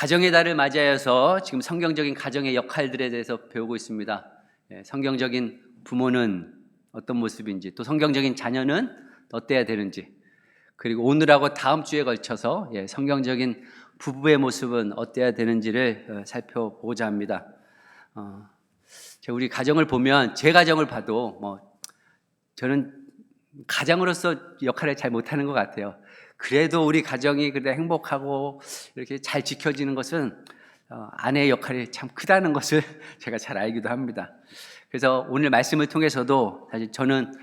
가정의 달을 맞이하여서 지금 성경적인 가정의 역할들에 대해서 배우고 있습니다. 성경적인 부모는 어떤 모습인지, 또 성경적인 자녀는 어때야 되는지, 그리고 오늘하고 다음 주에 걸쳐서 성경적인 부부의 모습은 어때야 되는지를 살펴보고자 합니다. 우리 가정을 보면, 제 가정을 봐도 저는 가장으로서 역할을 잘 못하는 것 같아요. 그래도 우리 가정이 그래 행복하고 이렇게 잘 지켜지는 것은 아내의 역할이 참 크다는 것을 제가 잘 알기도 합니다. 그래서 오늘 말씀을 통해서도 사실 저는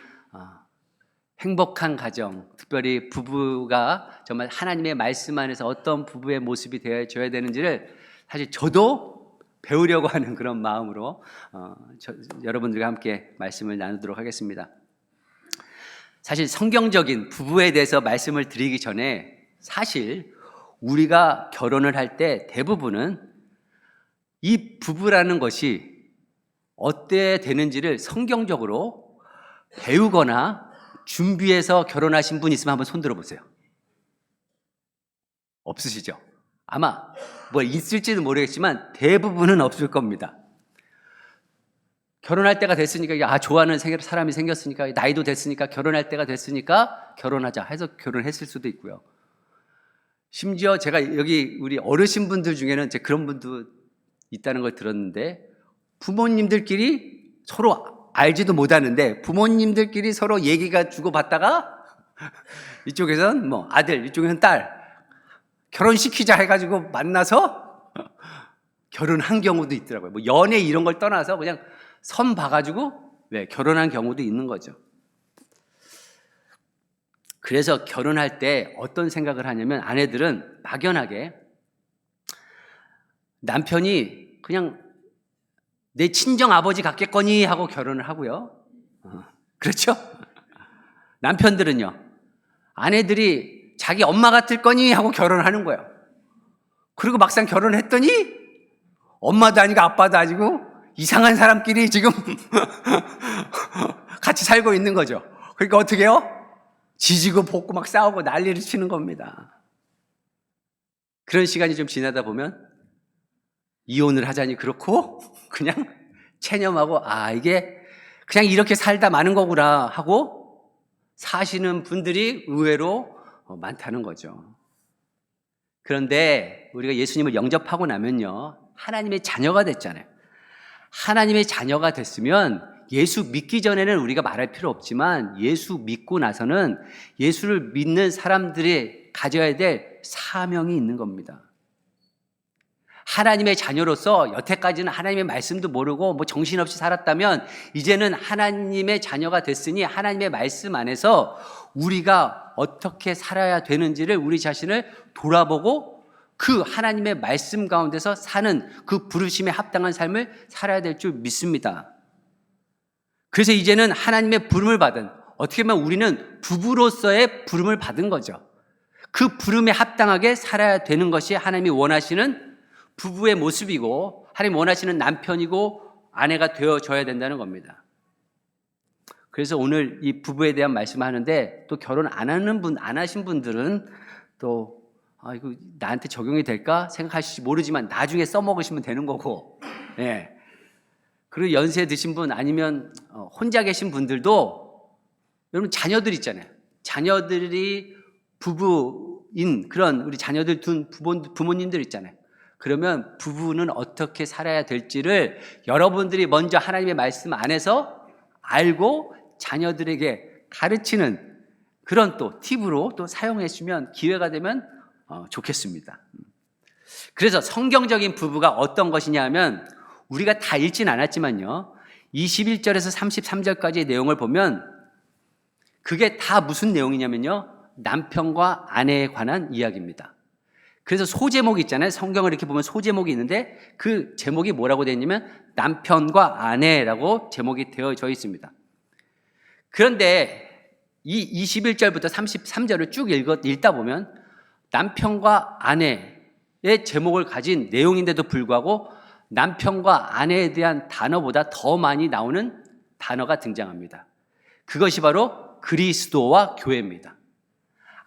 행복한 가정, 특별히 부부가 정말 하나님의 말씀 안에서 어떤 부부의 모습이 되어줘야 되는지를 사실 저도 배우려고 하는 그런 마음으로 여러분들과 함께 말씀을 나누도록 하겠습니다. 사실 성경적인 부부에 대해서 말씀을 드리기 전에 사실 우리가 결혼을 할 때 대부분은 이 부부라는 것이 어때야 되는지를 성경적으로 배우거나 준비해서 결혼하신 분 있으면 한번 손 들어보세요. 없으시죠? 아마 있을지는 모르겠지만 대부분은 없을 겁니다. 결혼할 때가 됐으니까, 좋아하는 사람이 생겼으니까, 나이도 됐으니까, 결혼할 때가 됐으니까 결혼하자 해서 결혼했을 수도 있고요. 심지어 제가 여기 우리 어르신분들 중에는 그런 분도 있다는 걸 들었는데, 부모님들끼리 서로 알지도 못하는데 부모님들끼리 서로 얘기가 주고받다가 이쪽에선 아들, 이쪽에선 딸 결혼시키자 해가지고 만나서 결혼한 경우도 있더라고요. 연애 이런 걸 떠나서 그냥 선 봐가지고 결혼한 경우도 있는 거죠. 그래서 결혼할 때 어떤 생각을 하냐면, 아내들은 막연하게 남편이 그냥 내 친정 아버지 같겠거니 하고 결혼을 하고요. 그렇죠? 남편들은요, 아내들이 자기 엄마 같을 거니 하고 결혼을 하는 거예요. 그리고 막상 결혼했더니 엄마도 아니고 아빠도 아니고 이상한 사람끼리 지금 같이 살고 있는 거죠. 그러니까 어떻게 해요? 지지고 볶고 막 싸우고 난리를 치는 겁니다. 그런 시간이 좀 지나다 보면 이혼을 하자니 그렇고 그냥 체념하고 이게 그냥 이렇게 살다 마는 거구나 하고 사시는 분들이 의외로 많다는 거죠. 그런데 우리가 예수님을 영접하고 나면요, 하나님의 자녀가 됐잖아요. 하나님의 자녀가 됐으면 예수 믿기 전에는 우리가 말할 필요 없지만 예수 믿고 나서는 예수를 믿는 사람들이 가져야 될 사명이 있는 겁니다. 하나님의 자녀로서 여태까지는 하나님의 말씀도 모르고 정신없이 살았다면 이제는 하나님의 자녀가 됐으니 하나님의 말씀 안에서 우리가 어떻게 살아야 되는지를 우리 자신을 돌아보고 그 하나님의 말씀 가운데서 사는 그 부르심에 합당한 삶을 살아야 될 줄 믿습니다. 그래서 이제는 하나님의 부름을 받은, 어떻게 보면 우리는 부부로서의 부름을 받은 거죠. 그 부름에 합당하게 살아야 되는 것이 하나님이 원하시는 부부의 모습이고 하나님 원하시는 남편이고 아내가 되어줘야 된다는 겁니다. 그래서 오늘 이 부부에 대한 말씀을 하는데, 또 결혼 안 하신 분들은 또 이거 나한테 적용이 될까 생각하실지 모르지만 나중에 써먹으시면 되는 거고, 그리고 연세 드신 분 아니면 혼자 계신 분들도 여러분 자녀들 있잖아요. 자녀들이 부부인 그런 우리 자녀들 둔 부모님들 있잖아요. 그러면 부부는 어떻게 살아야 될지를 여러분들이 먼저 하나님의 말씀 안에서 알고 자녀들에게 가르치는 그런 또 팁으로 또 사용해 주시면 기회가 되면 좋겠습니다. 그래서 성경적인 부부가 어떤 것이냐 하면, 우리가 다 읽진 않았지만요, 21절에서 33절까지의 내용을 보면 그게 다 무슨 내용이냐면요, 남편과 아내에 관한 이야기입니다. 그래서 소제목이 있잖아요. 성경을 이렇게 보면 소제목이 있는데 그 제목이 뭐라고 되어 있냐면 남편과 아내라고 제목이 되어져 있습니다. 그런데 이 21절부터 33절을 쭉 읽다 보면 남편과 아내의 제목을 가진 내용인데도 불구하고 남편과 아내에 대한 단어보다 더 많이 나오는 단어가 등장합니다. 그것이 바로 그리스도와 교회입니다.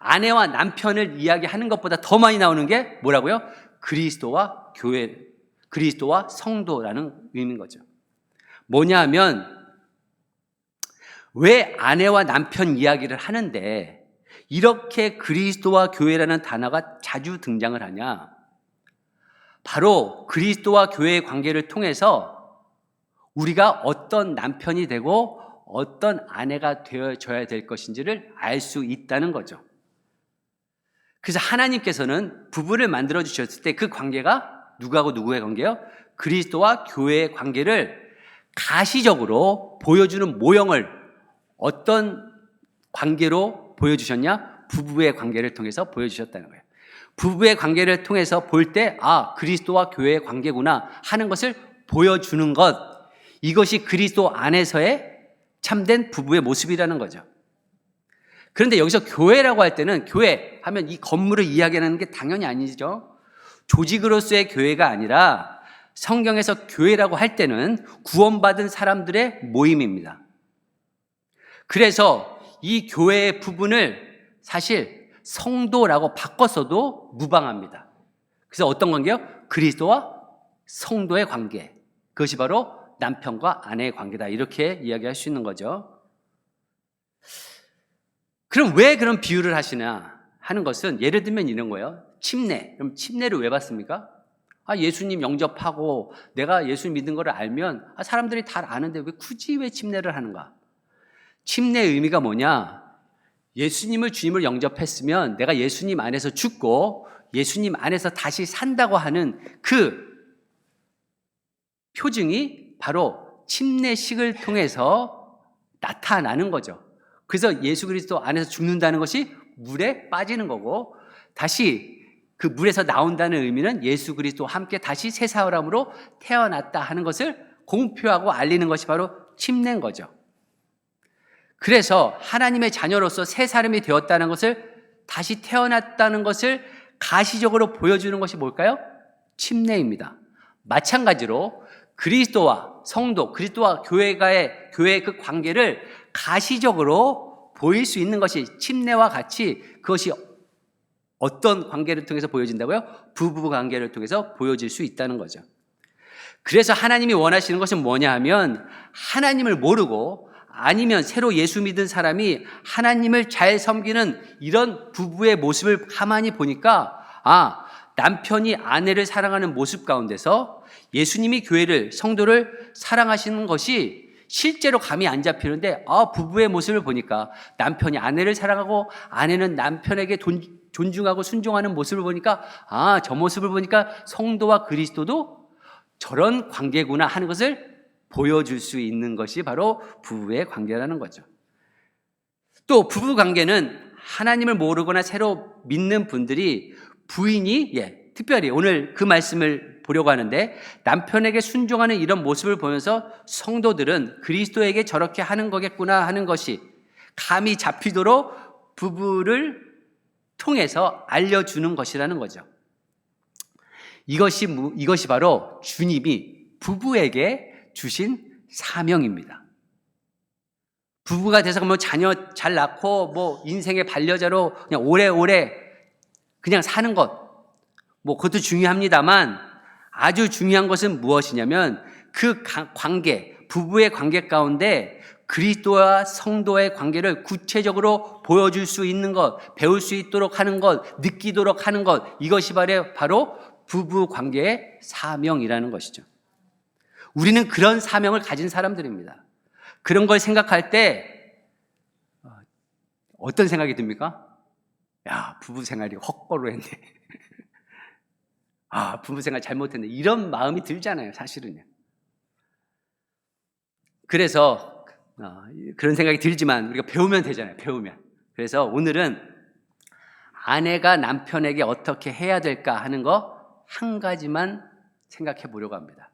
아내와 남편을 이야기하는 것보다 더 많이 나오는 게 뭐라고요? 그리스도와 교회, 그리스도와 성도라는 의미인 거죠. 뭐냐 하면 왜 아내와 남편 이야기를 하는데 이렇게 그리스도와 교회라는 단어가 자주 등장을 하냐? 바로 그리스도와 교회의 관계를 통해서 우리가 어떤 남편이 되고 어떤 아내가 되어줘야 될 것인지를 알 수 있다는 거죠. 그래서 하나님께서는 부부를 만들어 주셨을 때 그 관계가 누구하고 누구의 관계예요? 그리스도와 교회의 관계를 가시적으로 보여주는 모형을 어떤 관계로 보여주셨냐? 부부의 관계를 통해서 보여주셨다는 거예요. 부부의 관계를 통해서 볼 때 그리스도와 교회의 관계구나 하는 것을 보여주는 것, 이것이 그리스도 안에서의 참된 부부의 모습이라는 거죠. 그런데 여기서 교회라고 할 때는 교회 하면 이 건물을 이야기하는 게 당연히 아니죠. 조직으로서의 교회가 아니라 성경에서 교회라고 할 때는 구원받은 사람들의 모임입니다. 그래서 이 교회의 부분을 사실 성도라고 바꿨어도 무방합니다. 그래서 어떤 관계요? 그리스도와 성도의 관계. 그것이 바로 남편과 아내의 관계다. 이렇게 이야기할 수 있는 거죠. 그럼 왜 그런 비유를 하시냐 하는 것은 예를 들면 이런 거예요. 침례. 그럼 침례를 왜 받습니까? 예수님 영접하고 내가 예수 믿은 걸 알면 사람들이 다 아는데 왜 굳이 왜 침례를 하는가? 침례의 의미가 뭐냐? 예수님을 주님을 영접했으면 내가 예수님 안에서 죽고 예수님 안에서 다시 산다고 하는 그 표징이 바로 침례식을 통해서 나타나는 거죠. 그래서 예수 그리스도 안에서 죽는다는 것이 물에 빠지는 거고 다시 그 물에서 나온다는 의미는 예수 그리스도와 함께 다시 새 사람으로 태어났다 하는 것을 공표하고 알리는 것이 바로 침례인 거죠. 그래서 하나님의 자녀로서 새 사람이 되었다는 것을 다시 태어났다는 것을 가시적으로 보여주는 것이 뭘까요? 침례입니다. 마찬가지로 그리스도와 성도, 그리스도와 교회의 그 관계를 가시적으로 보일 수 있는 것이 침례와 같이 그것이 어떤 관계를 통해서 보여진다고요? 부부 관계를 통해서 보여질 수 있다는 거죠. 그래서 하나님이 원하시는 것은 뭐냐 하면 하나님을 모르고 아니면 새로 예수 믿은 사람이 하나님을 잘 섬기는 이런 부부의 모습을 가만히 보니까 남편이 아내를 사랑하는 모습 가운데서 예수님이 교회를, 성도를 사랑하시는 것이 실제로 감이 안 잡히는데 부부의 모습을 보니까 남편이 아내를 사랑하고 아내는 남편에게 존중하고 순종하는 모습을 보니까 저 모습을 보니까 성도와 그리스도도 저런 관계구나 하는 것을 보여줄 수 있는 것이 바로 부부의 관계라는 거죠. 또 부부 관계는 하나님을 모르거나 새로 믿는 분들이 부인이 특별히 오늘 그 말씀을 보려고 하는데 남편에게 순종하는 이런 모습을 보면서 성도들은 그리스도에게 저렇게 하는 거겠구나 하는 것이 감이 잡히도록 부부를 통해서 알려주는 것이라는 거죠. 이것이 바로 주님이 부부에게 주신 사명입니다. 부부가 돼서 자녀 잘 낳고 인생의 반려자로 그냥 오래오래 그냥 사는 것 그것도 중요합니다만 아주 중요한 것은 무엇이냐면 그 관계, 부부의 관계 가운데 그리스도와 성도의 관계를 구체적으로 보여줄 수 있는 것, 배울 수 있도록 하는 것, 느끼도록 하는 것, 이것이 바로 부부 관계의 사명이라는 것이죠. 우리는 그런 사명을 가진 사람들입니다. 그런 걸 생각할 때 어떤 생각이 듭니까? 부부 생활이 헛걸로 했네. 부부 생활 잘못했네. 이런 마음이 들잖아요, 사실은요. 그래서 그런 생각이 들지만 우리가 배우면 되잖아요, 배우면. 그래서 오늘은 아내가 남편에게 어떻게 해야 될까 하는 거 한 가지만 생각해 보려고 합니다.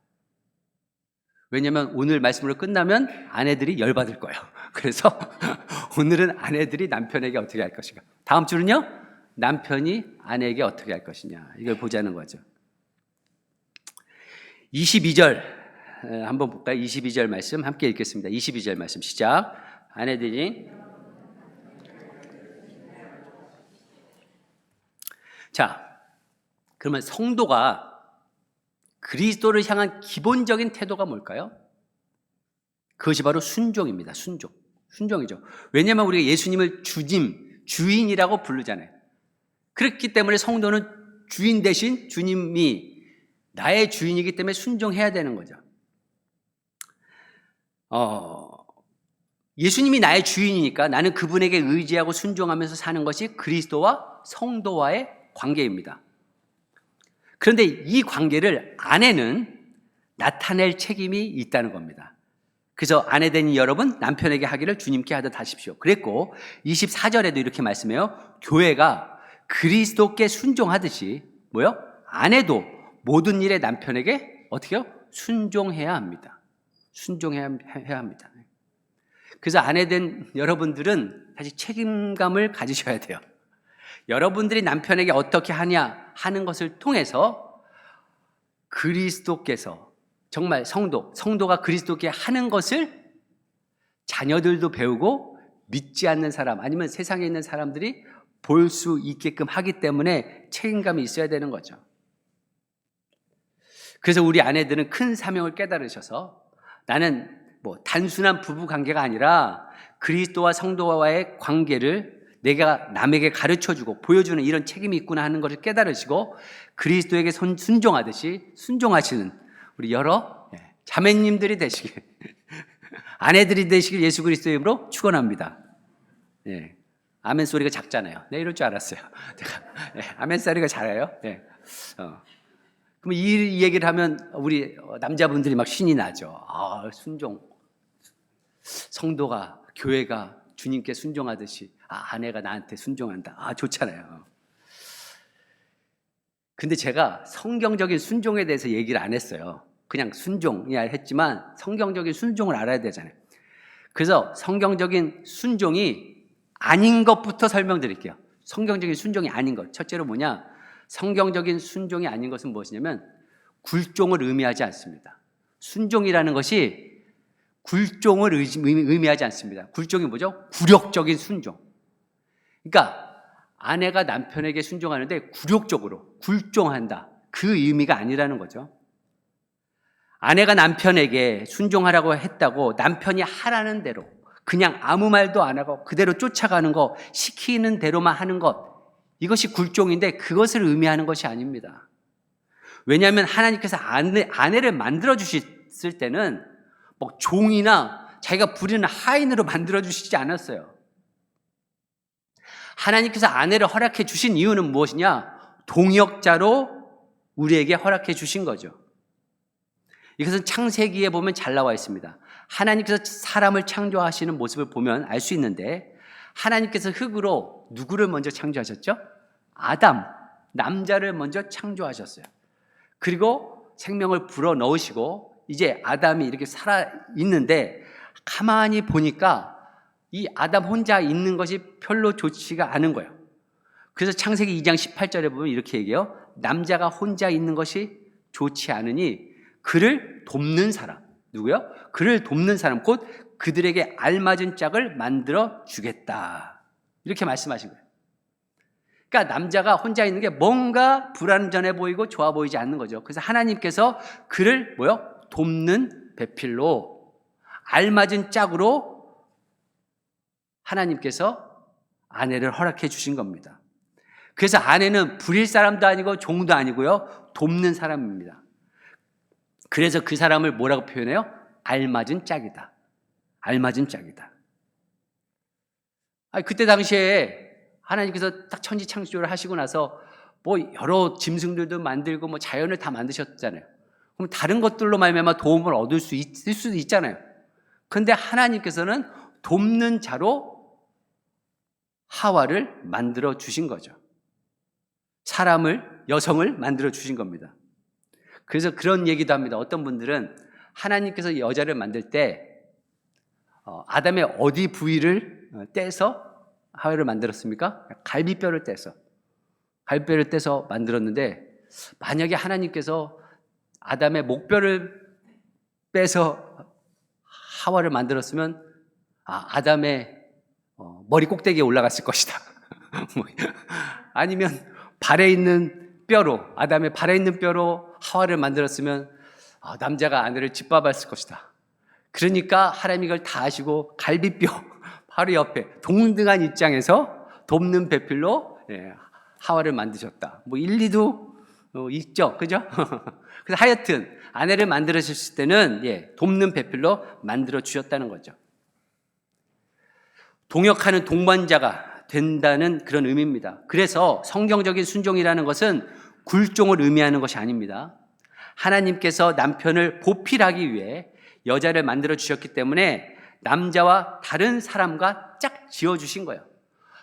왜냐하면 오늘 말씀으로 끝나면 아내들이 열받을 거예요. 그래서 오늘은 아내들이 남편에게 어떻게 할 것인가. 다음 주는요, 남편이 아내에게 어떻게 할 것이냐. 이걸 보자는 거죠. 22절 한번 볼까요? 22절 말씀 함께 읽겠습니다. 22절 말씀 시작. 아내들이 자, 그러면 성도가 그리스도를 향한 기본적인 태도가 뭘까요? 그것이 바로 순종입니다. 순종이죠. 왜냐하면 우리가 예수님을 주님, 주인이라고 부르잖아요. 그렇기 때문에 성도는 주인 대신 주님이 나의 주인이기 때문에 순종해야 되는 거죠. 예수님이 나의 주인이니까 나는 그분에게 의지하고 순종하면서 사는 것이 그리스도와 성도와의 관계입니다. 그런데 이 관계를 아내는 나타낼 책임이 있다는 겁니다. 그래서 아내된 여러분 남편에게 하기를 주님께 하듯 하십시오. 그랬고 24절에도 이렇게 말씀해요. 교회가 그리스도께 순종하듯이 뭐요? 아내도 모든 일에 남편에게 어떻게요? 순종해야 합니다. 순종해야 합니다. 그래서 아내된 여러분들은 다시 책임감을 가지셔야 돼요. 여러분들이 남편에게 어떻게 하냐 하는 것을 통해서 그리스도께서 정말 성도가 그리스도께 하는 것을 자녀들도 배우고 믿지 않는 사람 아니면 세상에 있는 사람들이 볼 수 있게끔 하기 때문에 책임감이 있어야 되는 거죠. 그래서 우리 아내들은 큰 사명을 깨달으셔서 나는 단순한 부부 관계가 아니라 그리스도와 성도와의 관계를 내가 남에게 가르쳐주고 보여주는 이런 책임이 있구나 하는 것을 깨달으시고 그리스도에게 순종하듯이 순종하시는 우리 여러 자매님들이 되시길 아내들이 되시길 예수 그리스도의 이름으로 축원합니다. 예. 아멘 소리가 작잖아요. 네, 이럴 줄 알았어요. 제가 아멘 소리가 작아요. 네. 그럼 이 얘기를 하면 우리 남자분들이 막 신이 나죠. 순종. 성도가 교회가 주님께 순종하듯이 아내가 나한테 순종한다. 좋잖아요. 근데 제가 성경적인 순종에 대해서 얘기를 안 했어요. 그냥 순종이야 했지만 성경적인 순종을 알아야 되잖아요. 그래서 성경적인 순종이 아닌 것부터 설명드릴게요. 성경적인 순종이 아닌 것. 첫째로 뭐냐? 성경적인 순종이 아닌 것은 무엇이냐면 굴종을 의미하지 않습니다. 순종이라는 것이 굴종을 의미하지 않습니다. 굴종이 뭐죠? 굴욕적인 순종. 그러니까 아내가 남편에게 순종하는데 굴욕적으로 굴종한다. 그 의미가 아니라는 거죠. 아내가 남편에게 순종하라고 했다고 남편이 하라는 대로 그냥 아무 말도 안 하고 그대로 쫓아가는 거, 시키는 대로만 하는 것, 이것이 굴종인데 그것을 의미하는 것이 아닙니다. 왜냐하면 하나님께서 아내를 만들어주셨을 때는 종이나 자기가 부리는 하인으로 만들어주시지 않았어요. 하나님께서 아내를 허락해 주신 이유는 무엇이냐? 동역자로 우리에게 허락해 주신 거죠. 이것은 창세기에 보면 잘 나와 있습니다. 하나님께서 사람을 창조하시는 모습을 보면 알 수 있는데 하나님께서 흙으로 누구를 먼저 창조하셨죠? 아담, 남자를 먼저 창조하셨어요. 그리고 생명을 불어넣으시고 이제 아담이 이렇게 살아 있는데 가만히 보니까 이 아담 혼자 있는 것이 별로 좋지가 않은 거예요. 그래서 창세기 2장 18절에 보면 이렇게 얘기해요. 남자가 혼자 있는 것이 좋지 않으니 그를 돕는 사람, 누구요? 그를 돕는 사람, 곧 그들에게 알맞은 짝을 만들어 주겠다. 이렇게 말씀하신 거예요. 그러니까 남자가 혼자 있는 게 뭔가 불완전해 보이고 좋아 보이지 않는 거죠. 그래서 하나님께서 그를 돕는 배필로 알맞은 짝으로 하나님께서 아내를 허락해 주신 겁니다. 그래서 아내는 부릴 사람도 아니고 종도 아니고요. 돕는 사람입니다. 그래서 그 사람을 뭐라고 표현해요? 알맞은 짝이다. 알맞은 짝이다. 그때 당시에 하나님께서 딱 천지 창조를 하시고 나서 여러 짐승들도 만들고 자연을 다 만드셨잖아요. 그럼 다른 것들로 말미암아 도움을 얻을 수 있을 수도 있잖아요. 그런데 하나님께서는 돕는 자로 하와를 만들어 주신 거죠. 여성을 만들어 주신 겁니다. 그래서 그런 얘기도 합니다. 어떤 분들은 하나님께서 여자를 만들 때 아담의 어디 부위를 떼서 하와를 만들었습니까? 갈비뼈를 떼서 만들었는데 만약에 하나님께서 아담의 목뼈를 빼서 하와를 만들었으면 아담의 머리 꼭대기에 올라갔을 것이다. 아니면 발에 있는 뼈로, 아담의 발에 있는 뼈로 하와를 만들었으면 남자가 아내를 짓밟았을 것이다. 그러니까 하나님이 이걸 다 아시고 갈비뼈 바로 옆에 동등한 입장에서 돕는 배필로 하와를 만드셨다. 뭐 일리도 있죠, 그죠? 그래서 하여튼 아내를 만들으셨을 때는 돕는 배필로 만들어 주셨다는 거죠. 동역하는 동반자가 된다는 그런 의미입니다. 그래서 성경적인 순종이라는 것은 굴종을 의미하는 것이 아닙니다. 하나님께서 남편을 보필하기 위해 여자를 만들어 주셨기 때문에 남자와 다른 사람과 짝 지어주신 거예요.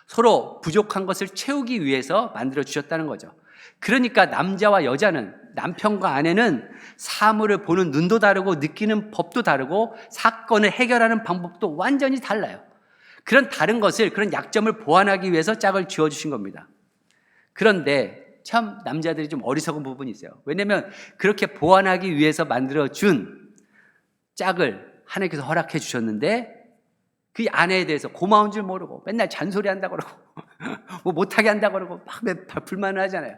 서로 부족한 것을 채우기 위해서 만들어 주셨다는 거죠. 그러니까 남자와 여자는, 남편과 아내는 사물을 보는 눈도 다르고 느끼는 법도 다르고 사건을 해결하는 방법도 완전히 달라요. 그런 다른 것을, 그런 약점을 보완하기 위해서 짝을 지어주신 겁니다. 그런데 참 남자들이 좀 어리석은 부분이 있어요. 왜냐하면 그렇게 보완하기 위해서 만들어준 짝을 하나님께서 허락해 주셨는데 그 아내에 대해서 고마운 줄 모르고 맨날 잔소리 한다고 그러고 뭐 못하게 한다고 그러고 막 불만을 하잖아요.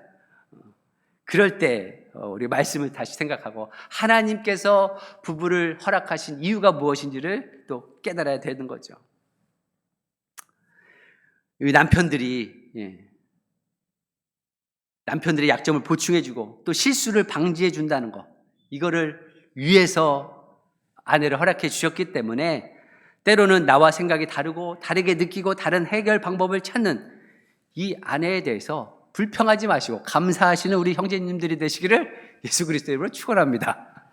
그럴 때 우리 말씀을 다시 생각하고 하나님께서 부부를 허락하신 이유가 무엇인지를 또 깨달아야 되는 거죠. 남편들이 남편들의 약점을 보충해주고 또 실수를 방지해준다는 거, 이거를 위해서 아내를 허락해 주셨기 때문에 때로는 나와 생각이 다르고 다르게 느끼고 다른 해결 방법을 찾는 이 아내에 대해서 불평하지 마시고 감사하시는 우리 형제님들이 되시기를 예수 그리스도의 이름으로 축원합니다.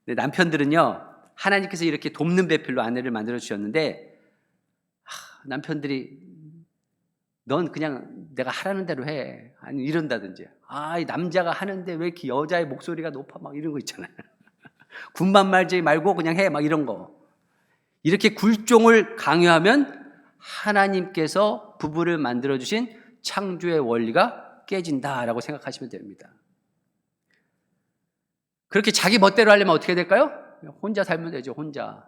남편들은요, 하나님께서 이렇게 돕는 배필로 아내를 만들어 주셨는데 남편들이 넌 그냥 내가 하라는 대로 해, 아니 이런다든지, 이 남자가 하는데 왜 이렇게 여자의 목소리가 높아, 막 이런 거 있잖아요. 군만 말지 말고 그냥 해, 막 이런 거. 이렇게 굴종을 강요하면 하나님께서 부부를 만들어 주신 창조의 원리가 깨진다라고 생각하시면 됩니다. 그렇게 자기 멋대로 하려면 어떻게 될까요? 혼자 살면 되죠, 혼자.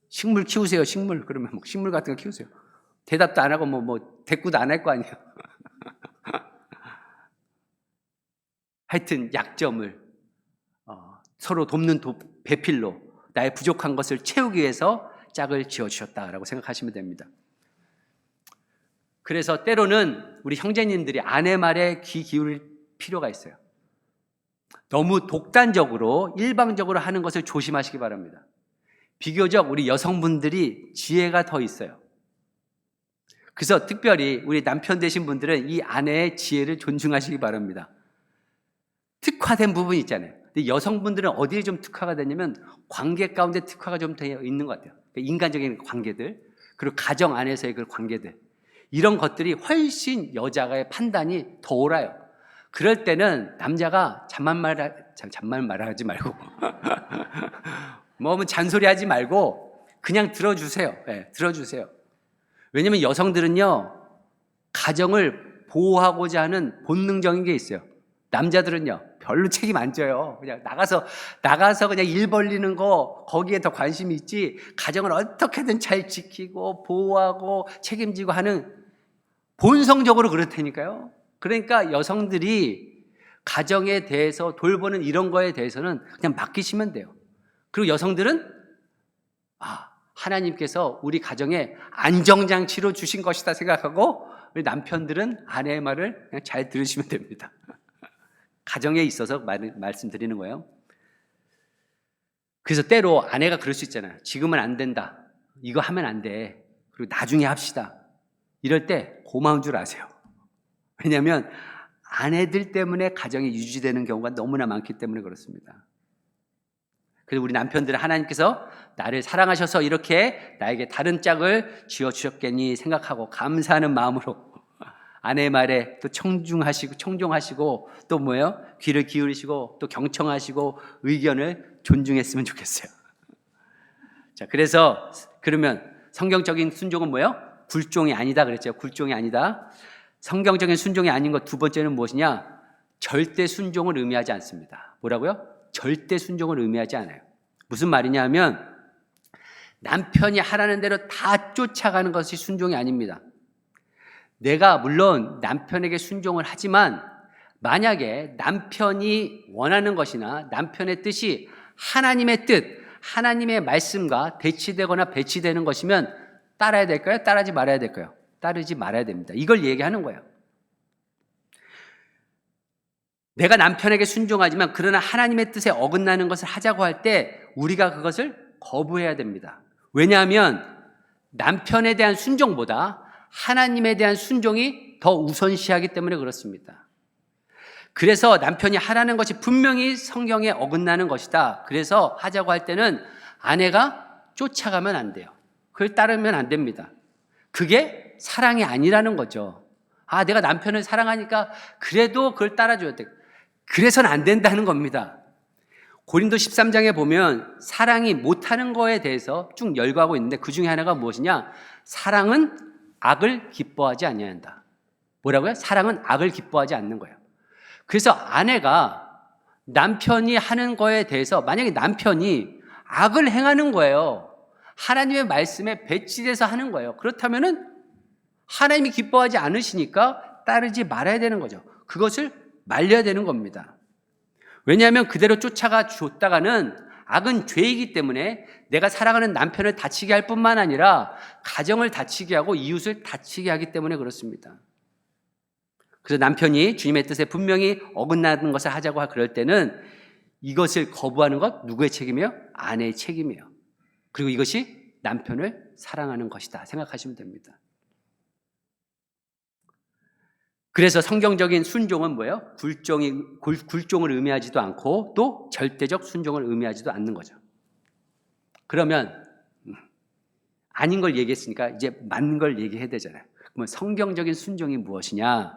식물 키우세요, 식물. 그러면 뭐 식물 같은 거 키우세요. 대답도 안 하고 뭐 대꾸도 안 할 거 아니에요. 하여튼 약점을 서로 돕는 배필로 나의 부족한 것을 채우기 위해서 짝을 지어주셨다라고 생각하시면 됩니다. 그래서 때로는 우리 형제님들이 아내 말에 귀 기울일 필요가 있어요. 너무 독단적으로 일방적으로 하는 것을 조심하시기 바랍니다. 비교적 우리 여성분들이 지혜가 더 있어요. 그래서 특별히 우리 남편 되신 분들은 이 아내의 지혜를 존중하시기 바랍니다. 특화된 부분이 있잖아요. 근데 여성분들은 어디에 좀 특화가 되냐면 관계 가운데 특화가 좀 되어 있는 것 같아요. 인간적인 관계들, 그리고 가정 안에서의 그 관계들, 이런 것들이 훨씬 여자의 판단이 더 옳아요. 그럴 때는 남자가 잔말 말하지 말고 뭐 잔소리하지 말고 그냥 들어주세요. 들어주세요. 왜냐하면 여성들은요, 가정을 보호하고자 하는 본능적인 게 있어요. 남자들은요, 별로 책임 안 져요. 그냥 나가서 그냥 일 벌리는 거, 거기에 더 관심이 있지, 가정을 어떻게든 잘 지키고 보호하고 책임지고 하는, 본성적으로 그렇다니까요. 그러니까 여성들이 가정에 대해서 돌보는 이런 거에 대해서는 그냥 맡기시면 돼요. 그리고 여성들은 하나님께서 우리 가정에 안정장치로 주신 것이다 생각하고, 우리 남편들은 아내의 말을 그냥 잘 들으시면 됩니다. 가정에 있어서 말씀드리는 거예요. 그래서 때로 아내가 그럴 수 있잖아요. 지금은 안 된다, 이거 하면 안 돼, 그리고 나중에 합시다. 이럴 때 고마운 줄 아세요. 왜냐하면 아내들 때문에 가정이 유지되는 경우가 너무나 많기 때문에 그렇습니다. 그래서 우리 남편들은 하나님께서 나를 사랑하셔서 이렇게 나에게 다른 짝을 지어주셨겠니 생각하고 감사하는 마음으로 아내의 말에 또 청종하시고 또 뭐예요? 귀를 기울이시고 또 경청하시고 의견을 존중했으면 좋겠어요. 자, 그래서 그러면 성경적인 순종은 뭐예요? 굴종이 아니다 그랬죠. 굴종이 아니다. 성경적인 순종이 아닌 것 두 번째는 무엇이냐? 절대 순종을 의미하지 않습니다. 뭐라고요? 절대 순종을 의미하지 않아요. 무슨 말이냐 하면 남편이 하라는 대로 다 쫓아가는 것이 순종이 아닙니다. 내가 물론 남편에게 순종을 하지만 만약에 남편이 원하는 것이나 남편의 뜻이 하나님의 뜻, 하나님의 말씀과 대치되거나 배치되는 것이면 따라야 될까요? 따르지 말아야 될까요? 따르지 말아야 됩니다. 이걸 얘기하는 거예요. 내가 남편에게 순종하지만 그러나 하나님의 뜻에 어긋나는 것을 하자고 할 때 우리가 그것을 거부해야 됩니다. 왜냐하면 남편에 대한 순종보다 하나님에 대한 순종이 더 우선시하기 때문에 그렇습니다. 그래서 남편이 하라는 것이 분명히 성경에 어긋나는 것이다. 그래서 하자고 할 때는 아내가 쫓아가면 안 돼요. 그걸 따르면 안 됩니다. 그게 사랑이 아니라는 거죠. 아, 내가 남편을 사랑하니까 그래도 그걸 따라줘야 돼. 그래서는 안 된다는 겁니다. 고린도 13장에 보면 사랑이 못하는 거에 대해서 쭉 열거하고 있는데 그 중에 하나가 무엇이냐? 사랑은 악을 기뻐하지 아니한다. 뭐라고요? 사랑은 악을 기뻐하지 않는 거예요. 그래서 아내가 남편이 하는 거에 대해서 만약에 남편이 악을 행하는 거예요. 하나님의 말씀에 배치돼서 하는 거예요. 그렇다면은 하나님이 기뻐하지 않으시니까 따르지 말아야 되는 거죠. 그것을 말려야 되는 겁니다. 왜냐하면 그대로 쫓아가 줬다가는 악은 죄이기 때문에 내가 사랑하는 남편을 다치게 할 뿐만 아니라 가정을 다치게 하고 이웃을 다치게 하기 때문에 그렇습니다. 그래서 남편이 주님의 뜻에 분명히 어긋나는 것을 하자고 그럴 때는 이것을 거부하는 것 누구의 책임이에요? 아내의 책임이에요. 그리고 이것이 남편을 사랑하는 것이다 생각하시면 됩니다. 그래서 성경적인 순종은 뭐예요? 굴종을 의미하지도 않고 또 절대적 순종을 의미하지도 않는 거죠. 그러면 아닌 걸 얘기했으니까 이제 맞는 걸 얘기해야 되잖아요. 그러면 성경적인 순종이 무엇이냐?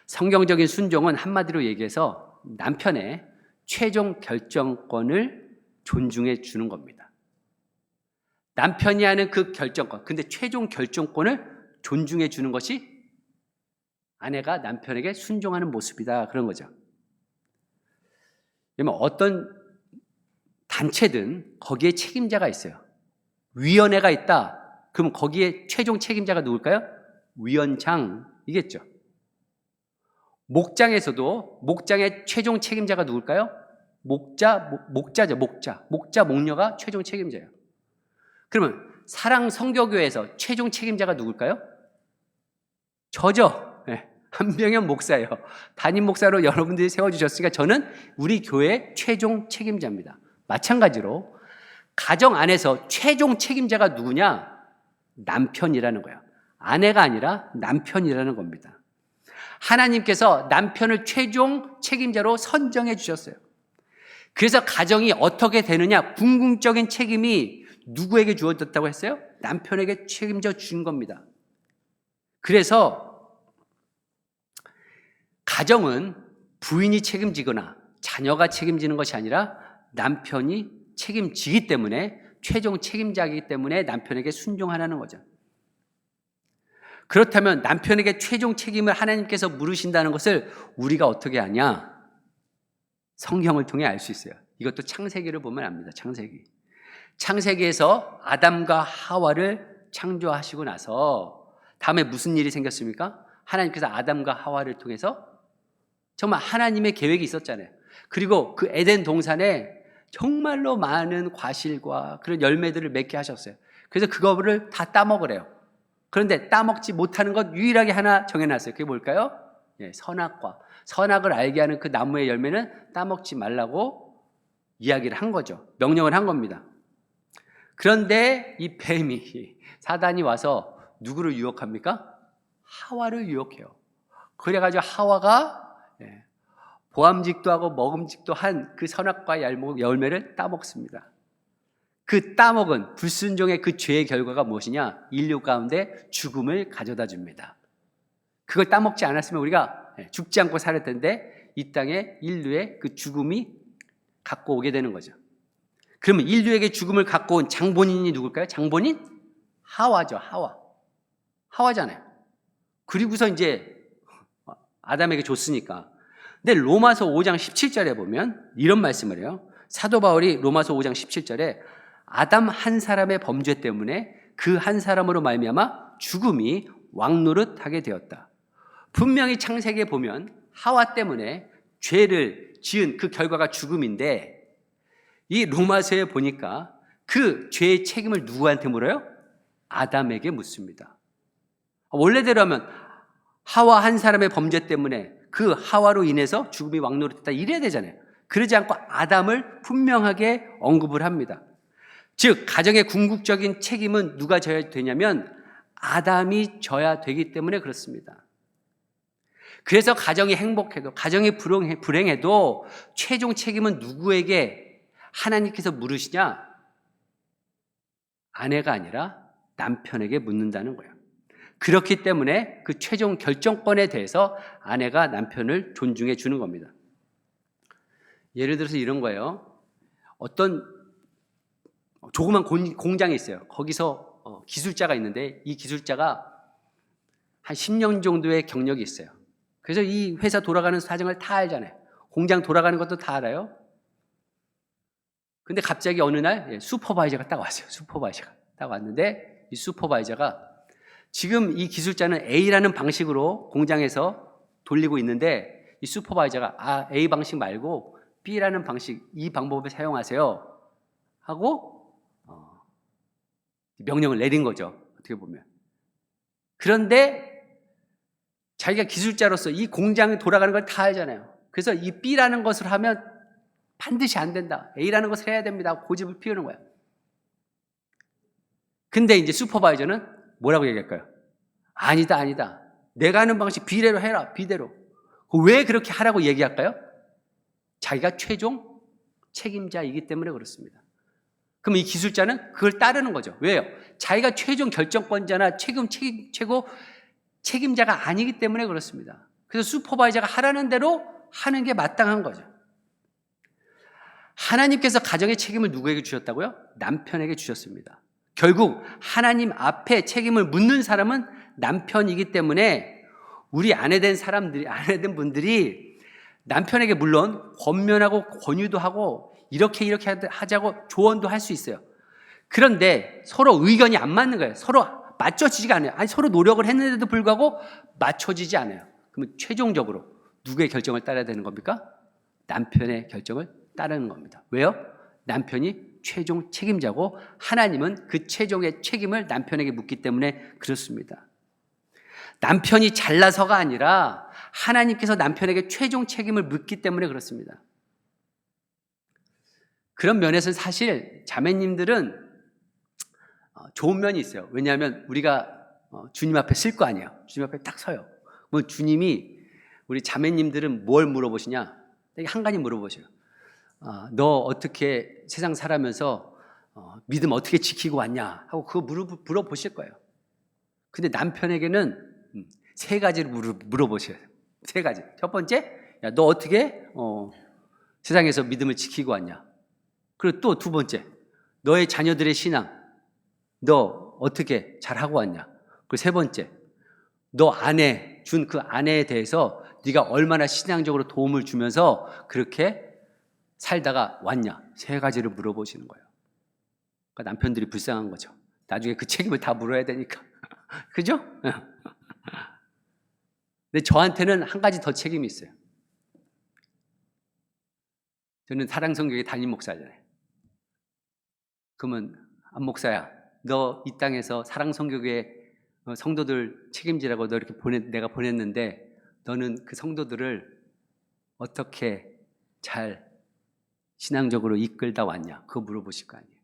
성경적인 순종은 한마디로 얘기해서 남편의 최종 결정권을 존중해 주는 겁니다. 남편이 하는 그 결정권, 근데 최종 결정권을 존중해 주는 것이 아내가 남편에게 순종하는 모습이다. 그런 거죠. 그러면 어떤 단체든 거기에 책임자가 있어요. 위원회가 있다. 그럼 거기에 최종 책임자가 누굴까요? 위원장이겠죠. 목장에서도 목장의 최종 책임자가 누굴까요? 목자죠. 목자, 목녀가 최종 책임자예요. 그러면 사랑 성교교회에서 최종 책임자가 누굴까요? 저죠. 네, 한병현 목사예요. 담임 목사로 여러분들이 세워주셨으니까 저는 우리 교회의 최종 책임자입니다. 마찬가지로 가정 안에서 최종 책임자가 누구냐? 남편이라는 거예요. 아내가 아니라 남편이라는 겁니다. 하나님께서 남편을 최종 책임자로 선정해 주셨어요. 그래서 가정이 어떻게 되느냐? 궁극적인 책임이 누구에게 주어졌다고 했어요? 남편에게 책임져 준 겁니다. 그래서 가정은 부인이 책임지거나 자녀가 책임지는 것이 아니라 남편이 책임지기 때문에 최종 책임자이기 때문에 남편에게 순종하라는 거죠. 그렇다면 남편에게 최종 책임을 하나님께서 물으신다는 것을 우리가 어떻게 아냐? 성경을 통해 알 수 있어요. 이것도 창세기를 보면 압니다. 창세기에서 아담과 하와를 창조하시고 나서 다음에 무슨 일이 생겼습니까? 하나님께서 아담과 하와를 통해서 정말 하나님의 계획이 있었잖아요. 그리고 그 에덴 동산에 정말로 많은 과실과 그런 열매들을 맺게 하셨어요. 그래서 그거를 다 따먹으래요. 그런데 따먹지 못하는 것 유일하게 하나 정해놨어요. 그게 뭘까요? 선악과. 선악을 알게 하는 그 나무의 열매는 따먹지 말라고 이야기를 한 거죠. 명령을 한 겁니다. 그런데 이 뱀이, 사단이 와서 누구를 유혹합니까? 하와를 유혹해요. 그래가지고 하와가 보암직도 하고 먹음직도 한 그 선악과 열매를 따먹습니다. 그 따먹은 불순종의 그 죄의 결과가 무엇이냐? 인류 가운데 죽음을 가져다 줍니다. 그걸 따먹지 않았으면 우리가 죽지 않고 살 텐데 이 땅에 인류의 그 죽음이 갖고 오게 되는 거죠. 그러면 인류에게 죽음을 갖고 온 장본인이 누굴까요? 장본인? 하와죠. 하와잖아요. 그리고서 이제 아담에게 줬으니까. 근데 로마서 5장 17절에 보면 이런 말씀을 해요. 사도 바울이 로마서 5장 17절에 아담 한 사람의 범죄 때문에 그 한 사람으로 말미암아 죽음이 왕노릇하게 되었다. 분명히 창세기에 보면 하와 때문에 죄를 지은 그 결과가 죽음인데, 이 로마서에 보니까 그 죄의 책임을 누구한테 물어요? 아담에게 묻습니다. 원래대로라면 하와 한 사람의 범죄 때문에 그 하와로 인해서 죽음이 왕노릇했다 이래야 되잖아요. 그러지 않고 아담을 분명하게 언급을 합니다. 즉 가정의 궁극적인 책임은 누가 져야 되냐면 아담이 져야 되기 때문에 그렇습니다. 그래서 가정이 행복해도 가정이 불행해도 최종 책임은 누구에게 하나님께서 물으시냐? 아내가 아니라 남편에게 묻는다는 거예요. 그렇기 때문에 그 최종 결정권에 대해서 아내가 남편을 존중해 주는 겁니다. 예를 들어서 이런 거예요. 어떤 조그만 공장이 있어요. 거기서 기술자가 있는데 이 기술자가 한 10년 정도의 경력이 있어요. 그래서 이 회사 돌아가는 사정을 다 알잖아요. 공장 돌아가는 것도 다 알아요. 근데 갑자기 어느 날 슈퍼바이저가 딱 왔어요. 슈퍼바이저가 딱 왔는데 이 슈퍼바이저가 지금 이 기술자는 A라는 방식으로 공장에서 돌리고 있는데 이 슈퍼바이저가 A 방식 말고 B라는 방식, 이 방법을 사용하세요 하고 명령을 내린 거죠. 어떻게 보면. 그런데 자기가 기술자로서 이 공장이 돌아가는 걸 다 알잖아요. 그래서 이 B라는 것을 하면 반드시 안 된다. A라는 것을 해야 됩니다. 고집을 피우는 거야. 근데 이제 슈퍼바이저는 뭐라고 얘기할까요? 아니다, 아니다. 내가 하는 방식 B대로 해라, B대로. 왜 그렇게 하라고 얘기할까요? 자기가 최종 책임자이기 때문에 그렇습니다. 그럼 이 기술자는 그걸 따르는 거죠. 왜요? 자기가 최종 결정권자나 최고 책임자가 아니기 때문에 그렇습니다. 그래서 슈퍼바이저가 하라는 대로 하는 게 마땅한 거죠. 하나님께서 가정의 책임을 누구에게 주셨다고요? 남편에게 주셨습니다. 결국 하나님 앞에 책임을 묻는 사람은 남편이기 때문에 우리 아내된 분들이 남편에게 물론 권면하고 권유도 하고 이렇게 하자고 조언도 할 수 있어요. 그런데 서로 의견이 안 맞는 거예요. 서로 맞춰지지가 않아요. 아니, 서로 노력을 했는데도 불구하고 맞춰지지 않아요. 그러면 최종적으로 누구의 결정을 따라야 되는 겁니까? 남편의 결정을 따르는 겁니다. 왜요? 남편이 최종 책임자고 하나님은 그 최종의 책임을 남편에게 묻기 때문에 그렇습니다. 남편이 잘나서가 아니라 하나님께서 남편에게 최종 책임을 묻기 때문에 그렇습니다. 그런 면에서 사실 자매님들은 좋은 면이 있어요. 왜냐하면 우리가 주님 앞에 쓸 거 아니에요. 주님 앞에 딱 서요. 뭐 주님이 우리 자매님들은 뭘 물어보시냐? 한 가지 물어보셔요. 너 어떻게 세상 살아면서 믿음 어떻게 지키고 왔냐? 하고 그거 물어보실 거예요. 근데 남편에게는 세 가지를 물어보셔요. 세 가지. 첫 번째, 야, 너 어떻게 세상에서 믿음을 지키고 왔냐? 그리고 또 두 번째, 너의 자녀들의 신앙, 너 어떻게 잘하고 왔냐? 그리고 세 번째, 너 아내, 준 그 아내에 대해서 네가 얼마나 신앙적으로 도움을 주면서 그렇게 살다가 왔냐? 세 가지를 물어보시는 거예요. 그러니까 남편들이 불쌍한 거죠. 나중에 그 책임을 다 물어야 되니까. 그죠? 근데 저한테는 한 가지 더 책임이 있어요. 저는 사랑성교회 담임 목사잖아요. 그러면 안 목사야, 너 이 땅에서 사랑성교회 성도들 책임지라고 너 이렇게 내가 보냈는데 너는 그 성도들을 어떻게 잘 신앙적으로 이끌다 왔냐? 그거 물어보실 거 아니에요.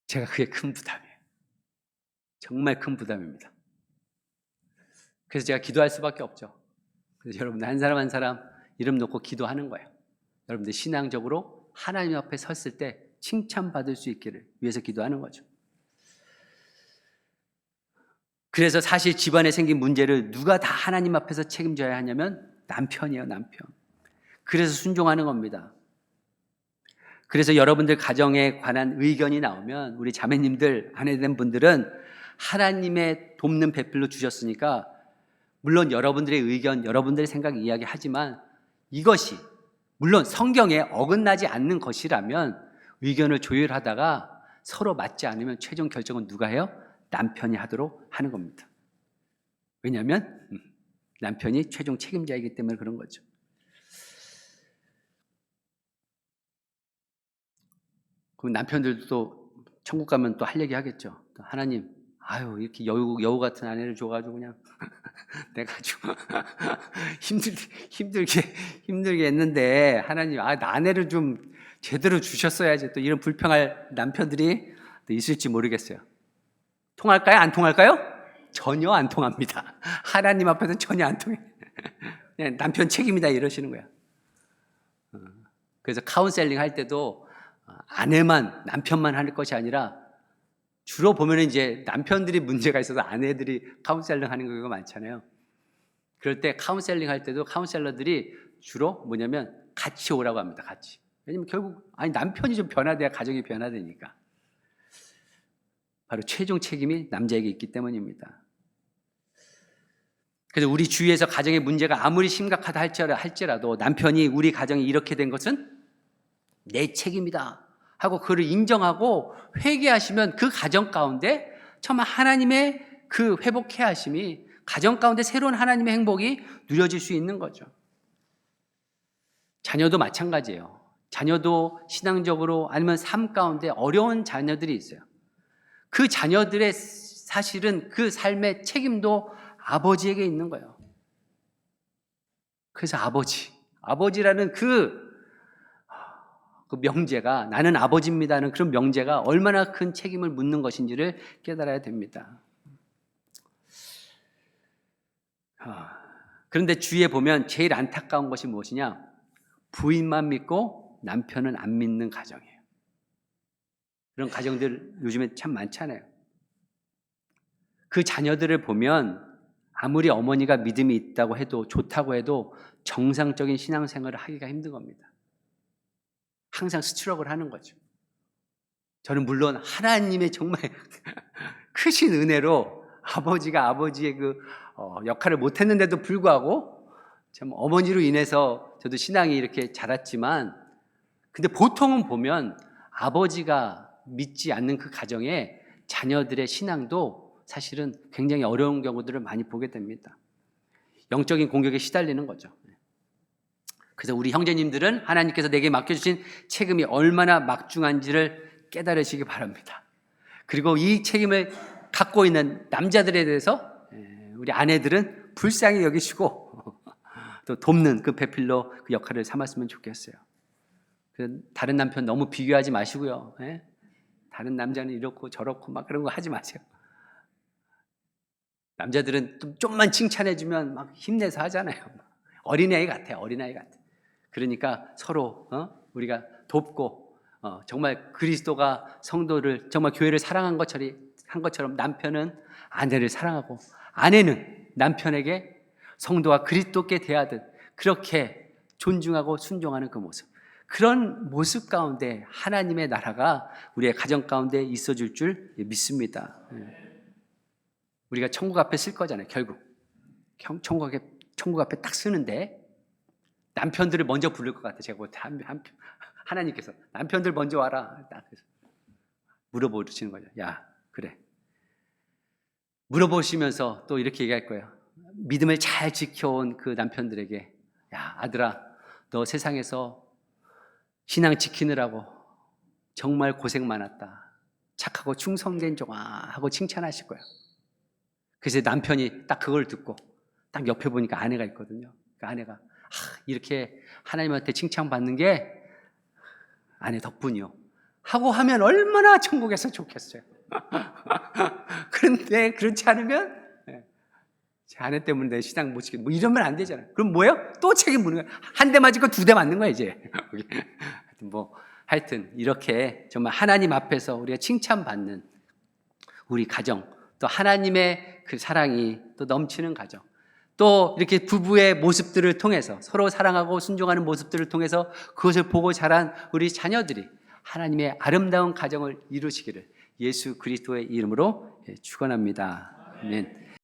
제가 그게 큰 부담이에요. 정말 큰 부담입니다. 그래서 제가 기도할 수밖에 없죠. 그래서 여러분들 한 사람 한 사람 이름 놓고 기도하는 거예요. 여러분들 신앙적으로 하나님 앞에 섰을 때 칭찬받을 수 있기를 위해서 기도하는 거죠. 그래서 사실 집안에 생긴 문제를 누가 다 하나님 앞에서 책임져야 하냐면 남편이에요, 남편. 그래서 순종하는 겁니다. 그래서 여러분들 가정에 관한 의견이 나오면 우리 자매님들, 아내된 분들은 하나님의 돕는 배필로 주셨으니까 물론 여러분들의 의견, 여러분들의 생각 이야기하지만 이것이 물론 성경에 어긋나지 않는 것이라면 의견을 조율하다가 서로 맞지 않으면 최종 결정은 누가 해요? 남편이 하도록 하는 겁니다. 왜냐하면 남편이 최종 책임자이기 때문에 그런 거죠. 그럼 남편들도 또 천국 가면 또 할 얘기 하겠죠. 하나님, 아유 이렇게 여우 같은 아내를 줘가지고 그냥 내가 아주 힘들게 했는데 하나님, 아내를 좀 제대로 주셨어야지. 또 이런 불평할 남편들이 또 있을지 모르겠어요. 통할까요? 안 통할까요? 전혀 안 통합니다. 하나님 앞에서는 전혀 안 통해. 그냥 남편 책임이다 이러시는 거야. 그래서 카운셀링 할 때도 아내만, 남편만 할 것이 아니라 주로 보면 이제 남편들이 문제가 있어서 아내들이 카운셀링 하는 경우가 많잖아요. 그럴 때 카운셀링 할 때도 카운셀러들이 주로 뭐냐면 같이 오라고 합니다. 같이. 왜냐면 결국 남편이 좀 변화돼야 가정이 변화되니까. 바로 최종 책임이 남자에게 있기 때문입니다. 그래서 우리 주위에서 가정의 문제가 아무리 심각하다 할지라도 남편이 우리 가정이 이렇게 된 것은 내 책임이다 하고 그를 인정하고 회개하시면 그 가정 가운데 정말 하나님의 그 회복해 하심이 가정 가운데 새로운 하나님의 행복이 누려질 수 있는 거죠. 자녀도 마찬가지예요. 자녀도 신앙적으로 아니면 삶 가운데 어려운 자녀들이 있어요. 그 자녀들의 사실은 그 삶의 책임도 아버지에게 있는 거예요. 그래서 아버지라는 그 명제가, 나는 아버지입니다는 그런 명제가 얼마나 큰 책임을 묻는 것인지를 깨달아야 됩니다. 그런데 주위에 보면 제일 안타까운 것이 무엇이냐? 부인만 믿고 남편은 안 믿는 가정이에요. 그런 가정들 요즘에 참 많잖아요. 그 자녀들을 보면 아무리 어머니가 믿음이 있다고 해도, 좋다고 해도 정상적인 신앙생활을 하기가 힘든 겁니다. 항상 스트럭을 하는 거죠. 저는 물론 하나님의 정말 크신 은혜로 아버지가 아버지의 그 역할을 못했는데도 불구하고 참 어머니로 인해서 저도 신앙이 이렇게 자랐지만, 근데 보통은 보면 아버지가 믿지 않는 그 가정에 자녀들의 신앙도 사실은 굉장히 어려운 경우들을 많이 보게 됩니다. 영적인 공격에 시달리는 거죠. 그래서 우리 형제님들은 하나님께서 내게 맡겨주신 책임이 얼마나 막중한지를 깨달으시기 바랍니다. 그리고 이 책임을 갖고 있는 남자들에 대해서 우리 아내들은 불쌍히 여기시고 또 돕는 그 배필로 그 역할을 삼았으면 좋겠어요. 다른 남편 너무 비교하지 마시고요. 다른 남자는 이렇고 저렇고 막 그런 거 하지 마세요. 남자들은 좀만 칭찬해주면 막 힘내서 하잖아요. 어린아이 같아요. 어린아이 같아. 그러니까 서로 우리가 돕고 정말 그리스도가 성도를 정말 교회를 사랑한 것처럼 남편은 아내를 사랑하고 아내는 남편에게 성도와 그리스도께 대하듯 그렇게 존중하고 순종하는 그 모습, 그런 모습 가운데 하나님의 나라가 우리의 가정 가운데 있어줄 줄 믿습니다. 우리가 천국 앞에 쓸 거잖아요. 결국 천국 앞에 딱 쓰는데 남편들을 먼저 부를 것 같아요. 제가 볼 때 하나님께서 남편들 먼저 와라 딱 물어보시는 거죠. 야, 그래. 물어보시면서 또 이렇게 얘기할 거예요. 믿음을 잘 지켜온 그 남편들에게, 야, 아들아, 너 세상에서 신앙 지키느라고 정말 고생 많았다. 착하고 충성된 종아 하고 칭찬하실 거예요. 그래서 남편이 딱 그걸 듣고 딱 옆에 보니까 아내가 있거든요. 그 아내가 이렇게 하나님한테 칭찬받는 게 아내 덕분이요 하고 하면 얼마나 천국에서 좋겠어요. 그런데 그렇지 않으면 제 아내 때문에 내 신앙 못 지키고 뭐 이러면 안 되잖아요. 그럼 뭐예요? 또 책임 묻는 거예요. 한 대 맞을 거 두 대 맞는 거야 이제. 하여튼 이렇게 정말 하나님 앞에서 우리가 칭찬받는 우리 가정, 또 하나님의 그 사랑이 또 넘치는 가정, 또 이렇게 부부의 모습들을 통해서 서로 사랑하고 순종하는 모습들을 통해서 그것을 보고 자란 우리 자녀들이 하나님의 아름다운 가정을 이루시기를 예수 그리스도의 이름으로 축원합니다. 아멘.